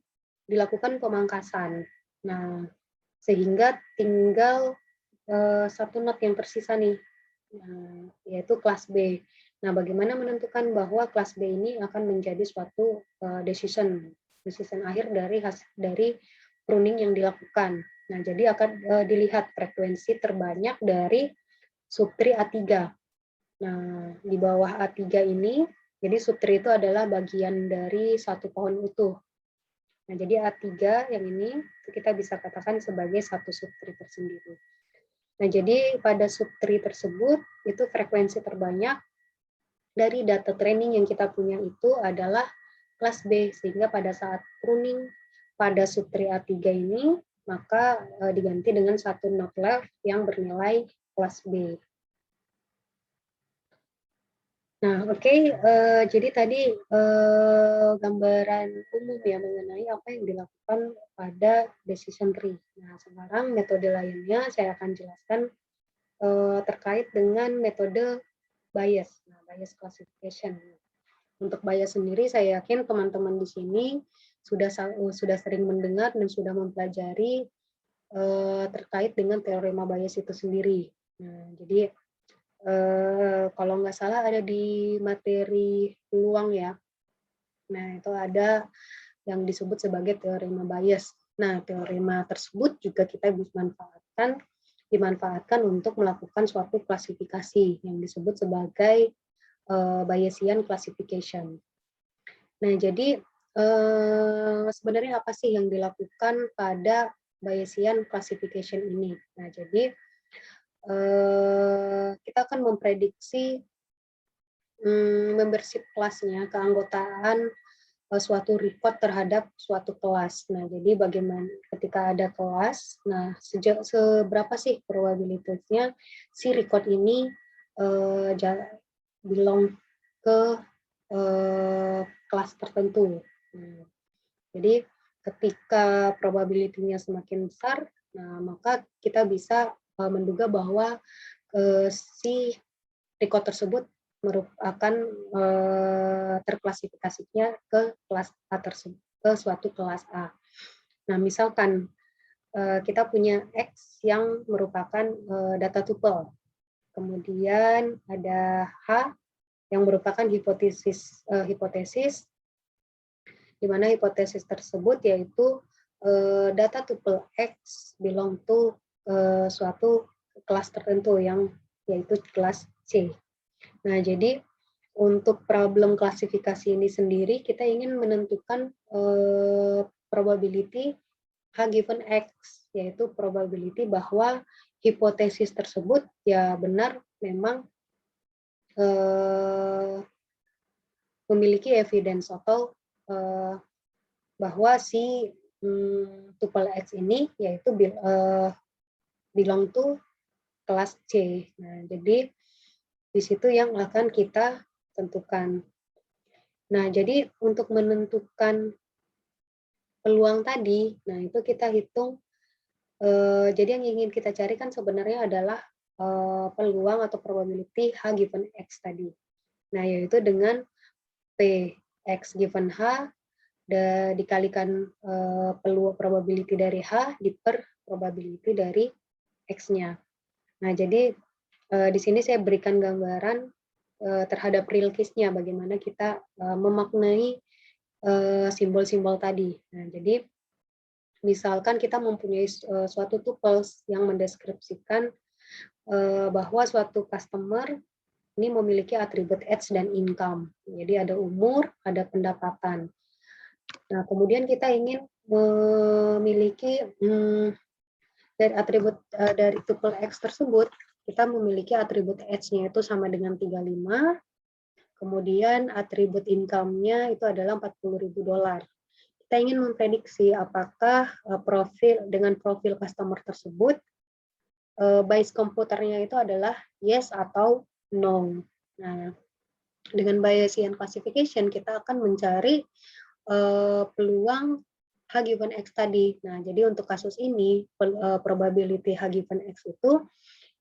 dilakukan pemangkasan. Nah, sehingga tinggal satu node yang tersisa nih, yaitu kelas B. Nah, bagaimana menentukan bahwa kelas B ini akan menjadi suatu decision akhir dari pruning yang dilakukan. Nah, jadi akan dilihat frekuensi terbanyak dari subtree A3. Nah, di bawah A3 ini, jadi subtree itu adalah bagian dari satu pohon utuh. Nah, jadi A3 yang ini kita bisa katakan sebagai satu subtree tersendiri. Nah, jadi pada subtree tersebut itu frekuensi terbanyak. dari data training yang kita punya itu adalah kelas B, sehingga pada saat pruning pada subtree A3 ini, maka diganti dengan satu not left yang bernilai kelas B. Nah, oke, jadi tadi gambaran umum ya mengenai apa yang dilakukan pada decision tree. Nah, sekarang metode lainnya saya akan jelaskan terkait dengan metode bias. Nah, bias classification. Untuk bias sendiri, saya yakin teman-teman di sini sudah sering mendengar dan sudah mempelajari terkait dengan teorema bias itu sendiri. Nah, jadi kalau nggak salah ada di materi peluang ya. Nah, itu ada yang disebut sebagai teorema bias. Nah, teorema tersebut juga kita dimanfaatkan untuk melakukan suatu klasifikasi yang disebut sebagai Bayesian classification. Nah, jadi sebenarnya apa sih yang dilakukan pada Bayesian classification ini? Nah, jadi kita akan memprediksi membership kelasnya, keanggotaan suatu record terhadap suatu kelas. Nah, jadi bagaimana ketika ada kelas, nah seberapa sih probabilitasnya si record ini belong ke kelas tertentu. Nah, jadi ketika probability-nya semakin besar, nah maka kita bisa menduga bahwa si record tersebut merupakan terklasifikasinya ke kelas A tersebut, ke suatu kelas A. Nah, misalkan kita punya X yang merupakan data tuple, kemudian ada H yang merupakan hipotesis, di mana hipotesis tersebut yaitu data tuple X belong to suatu kelas tertentu yang yaitu kelas C. Nah, jadi untuk problem klasifikasi ini sendiri, kita ingin menentukan probability H given X, yaitu probability bahwa hipotesis tersebut ya benar memang memiliki evidence atau bahwa si tuple X ini yaitu belong to kelas C. Nah, jadi di situ yang akan kita tentukan. Nah, jadi untuk menentukan peluang tadi, nah itu kita hitung. Jadi yang ingin kita cari kan sebenarnya adalah peluang atau probability H given X tadi. Nah, yaitu dengan P X given H dikalikan peluang probability dari H diper probability dari X-nya. Nah, jadi di sini saya berikan gambaran terhadap real case-nya, bagaimana kita memaknai simbol-simbol tadi. Nah, jadi misalkan kita mempunyai suatu tuples yang mendeskripsikan bahwa suatu customer ini memiliki atribut age dan income. Jadi ada umur, ada pendapatan. Nah, kemudian kita ingin memiliki dari atribut dari tuple X tersebut, kita memiliki atribut age-nya itu sama dengan 35, kemudian atribut income-nya itu adalah $40.000. Kita ingin memprediksi apakah dengan profil customer tersebut, Bayes komputernya itu adalah yes atau no. Nah, dengan Bayesian classification kita akan mencari peluang H given X tadi. Nah, jadi untuk kasus ini probability H given X itu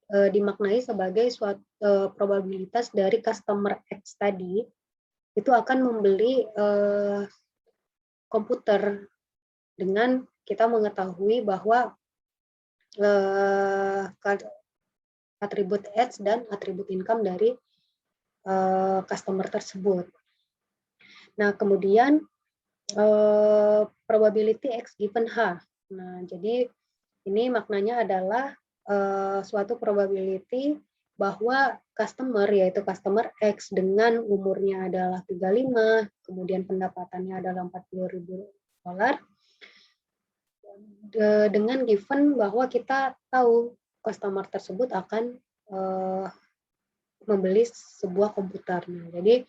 dimaknai sebagai suatu probabilitas dari customer X tadi itu akan membeli komputer dengan kita mengetahui bahwa atribut age dan atribut income dari customer tersebut. Nah, kemudian probability X given H. Nah, jadi ini maknanya adalah suatu probability bahwa customer, yaitu customer X dengan umurnya adalah 35, kemudian pendapatannya adalah $40.000, dengan given bahwa kita tahu customer tersebut akan membeli sebuah komputer. Nah, jadi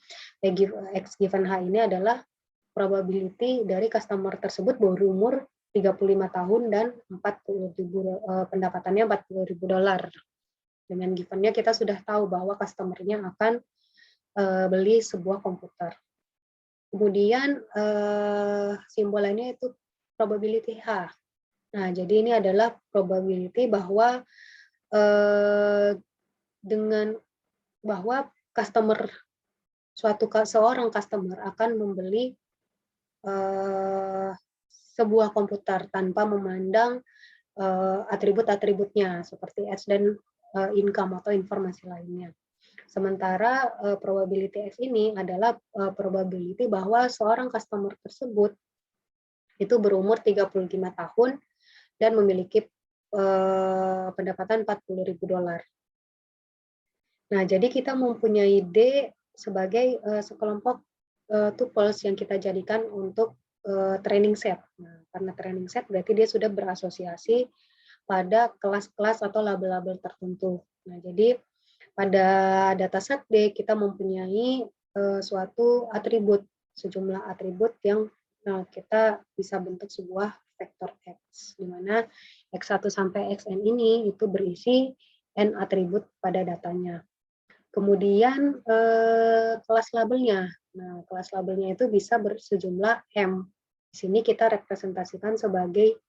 X given H ini adalah probability dari customer tersebut berumur 35 tahun dan 40.000 pendapatannya $40.000. Dengan givennya kita sudah tahu bahwa customer-nya akan beli sebuah komputer. Kemudian simbol lainnya itu probability H. Nah, jadi ini adalah probability bahwa dengan bahwa seorang customer akan membeli sebuah komputer tanpa memandang atribut-atributnya seperti age dan income atau informasi lainnya. Sementara probability X ini adalah probability bahwa seorang customer tersebut itu berumur 35 tahun dan memiliki pendapatan $40.000. Nah, jadi kita mempunyai D sebagai sekelompok tuples yang kita jadikan untuk training set. Nah, karena training set berarti dia sudah berasosiasi pada kelas-kelas atau label-label tertentu. Nah, jadi pada dataset D kita mempunyai suatu atribut, sejumlah atribut yang kita bisa bentuk sebuah vektor X, di mana X1 sampai Xn ini itu berisi N atribut pada datanya. Kemudian kelas labelnya. Nah, kelas labelnya itu bisa bersejumlah M. Di sini kita representasikan sebagai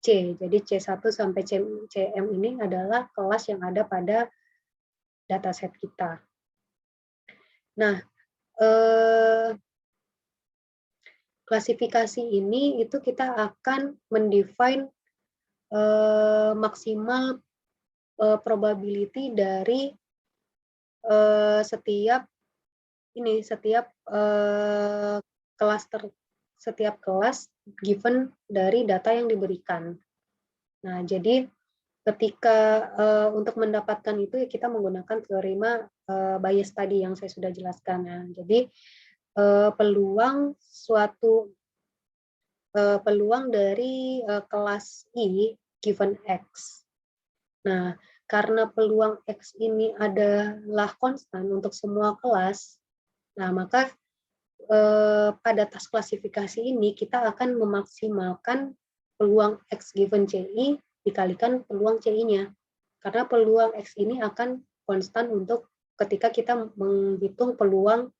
C. Jadi C1 sampai CM ini adalah kelas yang ada pada dataset kita. Nah, klasifikasi ini itu kita akan mendefine maksimal probability dari setiap kelas given dari data yang diberikan. Nah, jadi ketika untuk mendapatkan itu kita menggunakan teorema bias tadi yang saya sudah jelaskan. Nah, jadi peluang dari kelas I given X. Nah, karena peluang X ini adalah konstan untuk semua kelas, nah maka pada tas klasifikasi ini kita akan memaksimalkan peluang X given CI dikalikan peluang CI-nya. Karena peluang X ini akan konstan untuk ketika kita menghitung peluang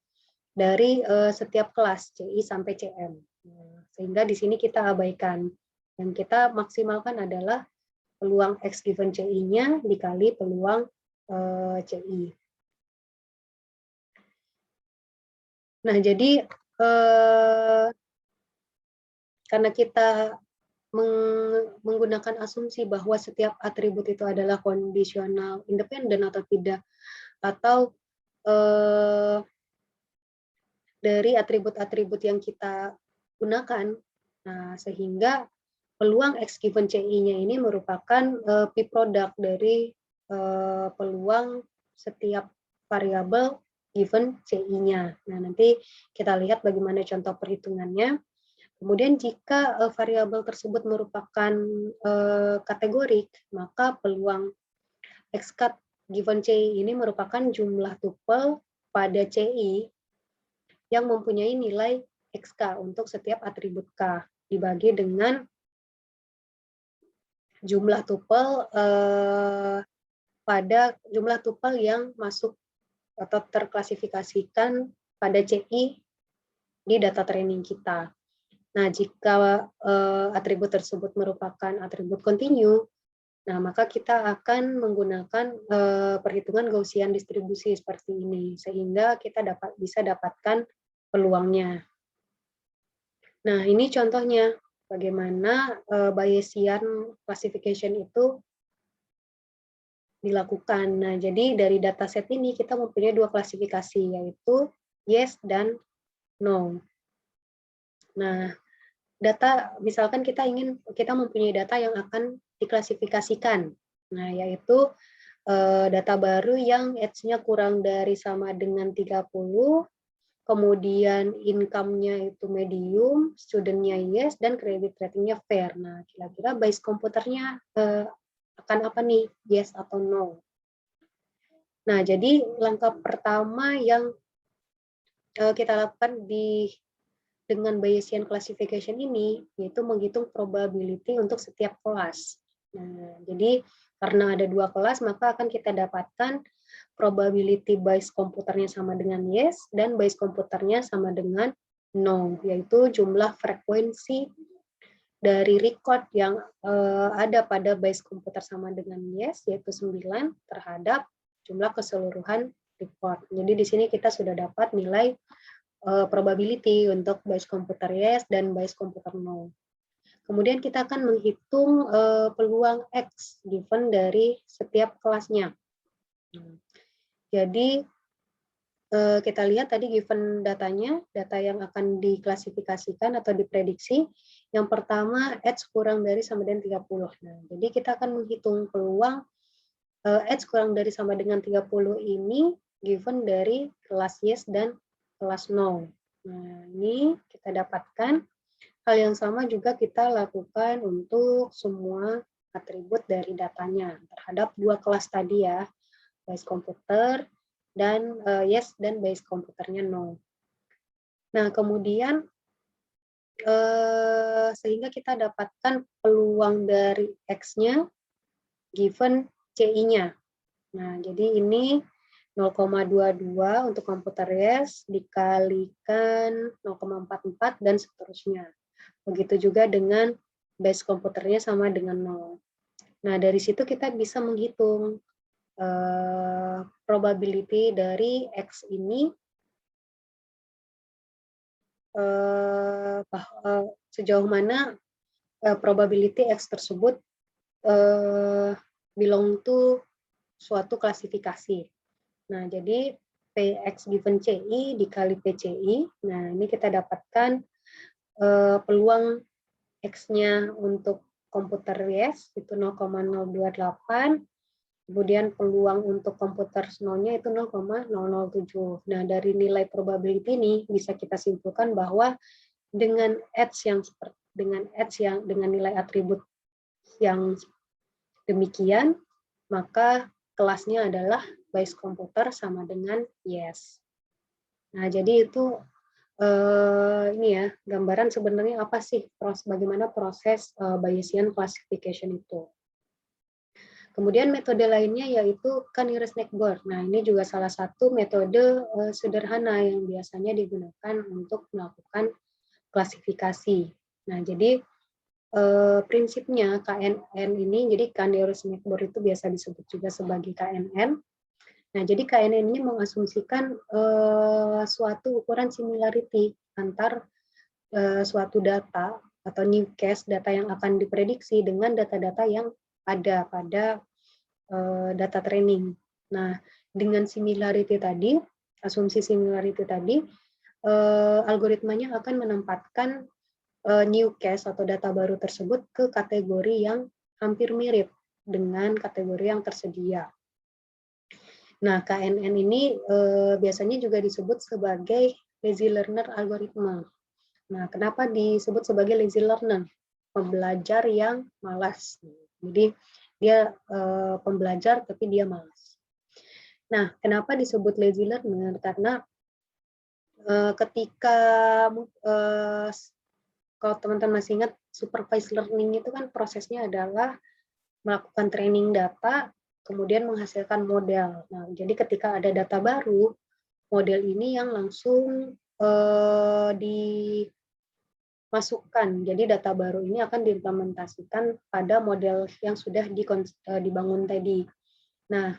dari setiap kelas CI sampai CM. Sehingga di sini kita abaikan. Yang kita maksimalkan adalah peluang X given CI-nya dikali peluang CI. Nah, jadi karena kita menggunakan asumsi bahwa setiap atribut itu adalah kondisional independen atau tidak, atau dari atribut-atribut yang kita gunakan, nah sehingga peluang X given CI-nya ini merupakan p-product dari peluang setiap variabel given CI-nya. Nah, nanti kita lihat bagaimana contoh perhitungannya. Kemudian jika variabel tersebut merupakan kategorik, maka peluang X-cut given CI ini merupakan jumlah tupel pada CI yang mempunyai nilai XK untuk setiap atribut K, dibagi dengan jumlah tupel pada jumlah tupel yang masuk atau terklasifikasikan pada CI di data training kita. Nah, jika atribut tersebut merupakan atribut kontinu, nah maka kita akan menggunakan perhitungan Gaussian distribusi seperti ini, sehingga kita bisa dapatkan peluangnya. Nah, ini contohnya bagaimana Bayesian classification itu dilakukan. Nah, jadi dari dataset ini kita mempunyai dua klasifikasi, yaitu yes dan no. Nah, misalkan kita mempunyai data yang akan diklasifikasikan. Nah, yaitu data baru yang age-nya kurang dari sama dengan 30, kemudian income-nya itu medium, student-nya yes, dan credit rating-nya fair. Nah, kira-kira base komputernya akan apa nih? Yes atau no? Nah, jadi langkah pertama yang kita lakukan dengan Bayesian classification ini, yaitu menghitung probability untuk setiap kelas. Nah, jadi karena ada 2 kelas, maka akan kita dapatkan probability Bayes komputernya sama dengan yes, dan Bayes komputernya sama dengan no, yaitu jumlah frekuensi dari record yang ada pada Bayes komputer sama dengan yes, yaitu 9, terhadap jumlah keseluruhan record. Jadi di sini kita sudah dapat nilai probability untuk Bayes komputer yes dan Bayes komputer no. Kemudian kita akan menghitung peluang X given dari setiap kelasnya. Jadi kita lihat tadi given datanya, data yang akan diklasifikasikan atau diprediksi. Yang pertama X kurang dari sama dengan 30. Nah, jadi kita akan menghitung peluang X kurang dari sama dengan 30 ini given dari kelas yes dan kelas no. Nah, ini kita dapatkan. Hal yang sama juga kita lakukan untuk semua atribut dari datanya terhadap 2 kelas tadi ya, Bayes komputer dan yes dan Bayes komputernya no. Nah, kemudian sehingga kita dapatkan peluang dari X-nya given CI-nya. Nah, jadi ini 0,22 untuk komputer yes dikalikan 0,44 dan seterusnya. Begitu juga dengan Bayes komputernya sama dengan 0. Nah, dari situ kita bisa menghitung probability dari X ini sejauh mana probability X tersebut belong to suatu klasifikasi. Nah, jadi PX given CI dikali PCI, nah ini kita dapatkan peluang X-nya untuk komputer yes itu 0,028, kemudian peluang untuk komputer no-nya itu 0,007. Nah, dari nilai probability ini bisa kita simpulkan bahwa dengan edge dengan nilai atribut yang demikian, maka kelasnya adalah Bayes komputer sama dengan yes. Nah, jadi itu ini ya, gambaran sebenarnya apa sih bagaimana proses Bayesian classification itu. Kemudian metode lainnya yaitu K-nearest-neighbor. Nah, ini juga salah satu metode sederhana yang biasanya digunakan untuk melakukan klasifikasi. Nah, jadi prinsipnya KNN ini, jadi K-nearest-neighbor itu biasa disebut juga sebagai KNN. Nah, jadi KNN ini mengasumsikan suatu ukuran similarity antar suatu data atau new case data yang akan diprediksi dengan data-data yang ada pada data training. Nah, dengan similarity tadi, asumsi similarity tadi, algoritmanya akan menempatkan new case atau data baru tersebut ke kategori yang hampir mirip dengan kategori yang tersedia. Nah, KNN ini biasanya juga disebut sebagai lazy learner algoritma. Nah, kenapa disebut sebagai lazy learner? Pembelajar yang malas. Jadi dia pembelajar tapi dia malas. Nah, kenapa disebut lazy learner? Karena ketika kalau teman-teman masih ingat supervised learning itu kan prosesnya adalah melakukan training data kemudian menghasilkan model. Nah, jadi ketika ada data baru, model ini yang langsung dimasukkan. Jadi data baru ini akan diimplementasikan pada model yang sudah dibangun tadi. Nah,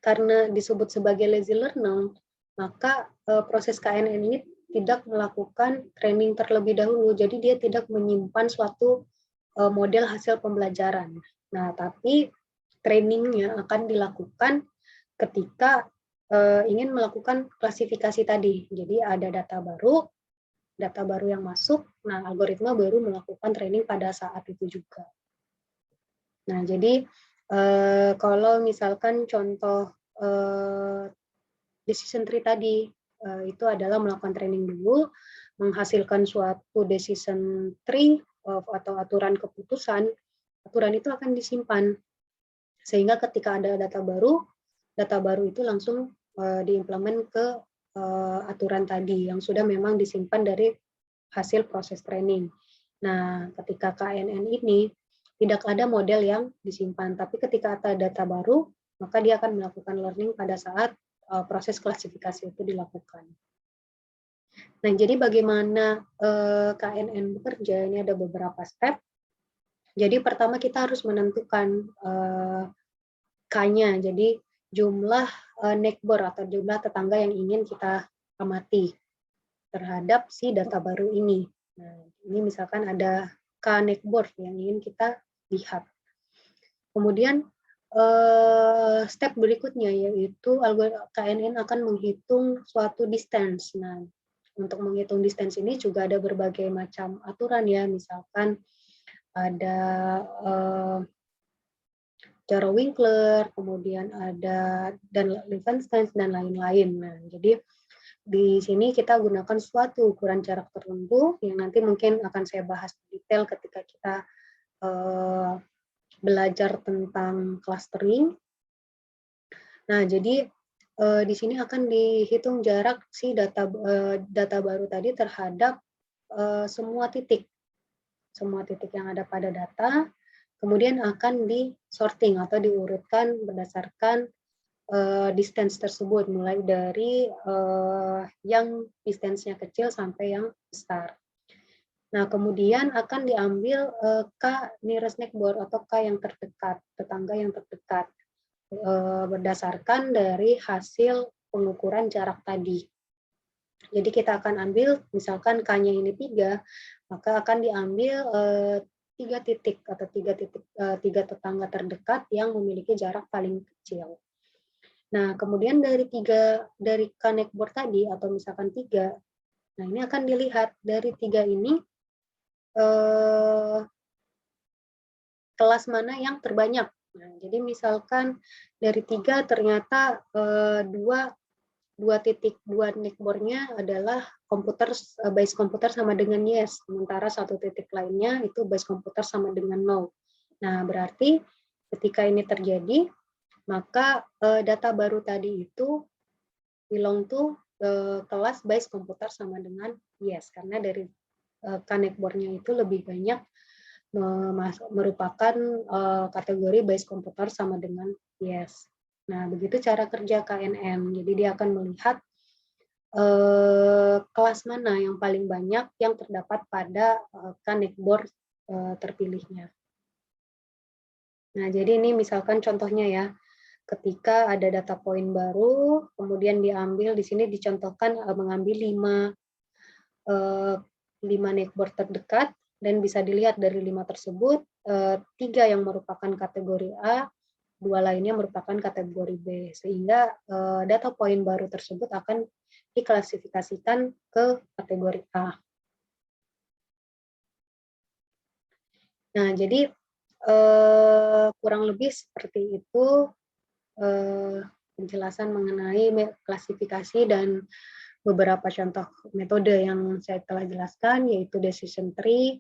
karena disebut sebagai lazy learner, maka proses KNN ini tidak melakukan training terlebih dahulu. Jadi dia tidak menyimpan suatu model hasil pembelajaran. Nah, tapi trainingnya akan dilakukan ketika ingin melakukan klasifikasi tadi. Jadi ada data baru yang masuk, nah algoritma baru melakukan training pada saat itu juga. Nah, jadi kalau misalkan contoh decision tree tadi, itu adalah melakukan training dulu, menghasilkan suatu decision tree atau aturan keputusan, aturan itu akan disimpan. Sehingga ketika ada data baru, data baru itu langsung diimplement ke aturan tadi yang sudah memang disimpan dari hasil proses training. Nah, ketika KNN ini tidak ada model yang disimpan, tapi ketika ada data baru, maka dia akan melakukan learning pada saat proses klasifikasi itu dilakukan. Nah, jadi bagaimana KNN bekerja? Ini ada beberapa step. Jadi pertama kita harus menentukan K-nya, jadi jumlah neighbor atau jumlah tetangga yang ingin kita amati terhadap si data baru ini. Nah, ini misalkan ada K neighbor yang ingin kita lihat. Kemudian step berikutnya yaitu KNN akan menghitung suatu distance. Nah, untuk menghitung distance ini juga ada berbagai macam aturan ya, misalkan ada Jaro-Winkler, kemudian ada dan Levenshtein dan lain-lain. Nah, jadi di sini kita gunakan suatu ukuran jarak tertentu yang nanti mungkin akan saya bahas detail ketika kita belajar tentang clustering. Nah, jadi di sini akan dihitung jarak si data baru tadi terhadap semua titik yang ada pada data, kemudian akan di-sorting atau diurutkan berdasarkan distance tersebut, mulai dari yang distance-nya kecil sampai yang besar. Nah, kemudian akan diambil K nearest neighbor atau K yang terdekat, tetangga yang terdekat, berdasarkan dari hasil pengukuran jarak tadi. Jadi kita akan ambil, misalkan K-nya ini 3, maka akan diambil 3 titik atau 3 tetangga terdekat yang memiliki jarak paling kecil. Nah, kemudian dari K neighbor tadi atau misalkan 3, nah ini akan dilihat dari 3 ini kelas mana yang terbanyak. Nah, jadi misalkan dari 3 ternyata 2 neighbor-nya adalah base komputer sama dengan yes, sementara 1 titik lainnya itu base komputer sama dengan no. Nah, berarti ketika ini terjadi, maka data baru tadi itu belong to kelas base komputer sama dengan yes, karena dari K neighbor-nya itu lebih banyak merupakan kategori base komputer sama dengan yes. Nah, begitu cara kerja KNN. Jadi dia akan melihat kelas mana yang paling banyak yang terdapat pada K neighbor terpilihnya. Nah, jadi ini misalkan contohnya ya, ketika ada data point baru, kemudian diambil di sini dicontohkan mengambil 5 neighbor terdekat, dan bisa dilihat dari 5 tersebut, 3 yang merupakan kategori A, 2 lainnya merupakan kategori B, sehingga data point baru tersebut akan diklasifikasikan ke kategori A. Nah, jadi kurang lebih seperti itu penjelasan mengenai klasifikasi dan beberapa contoh metode yang saya telah jelaskan, yaitu decision tree,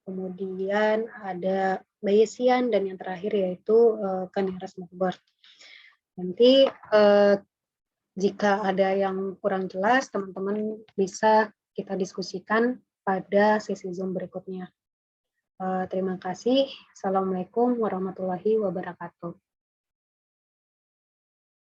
kemudian ada Bayesian, dan yang terakhir yaitu K-nearest neighbor. Nanti jika ada yang kurang jelas, teman-teman bisa kita diskusikan pada sesi Zoom berikutnya. Terima kasih. Assalamualaikum warahmatullahi wabarakatuh.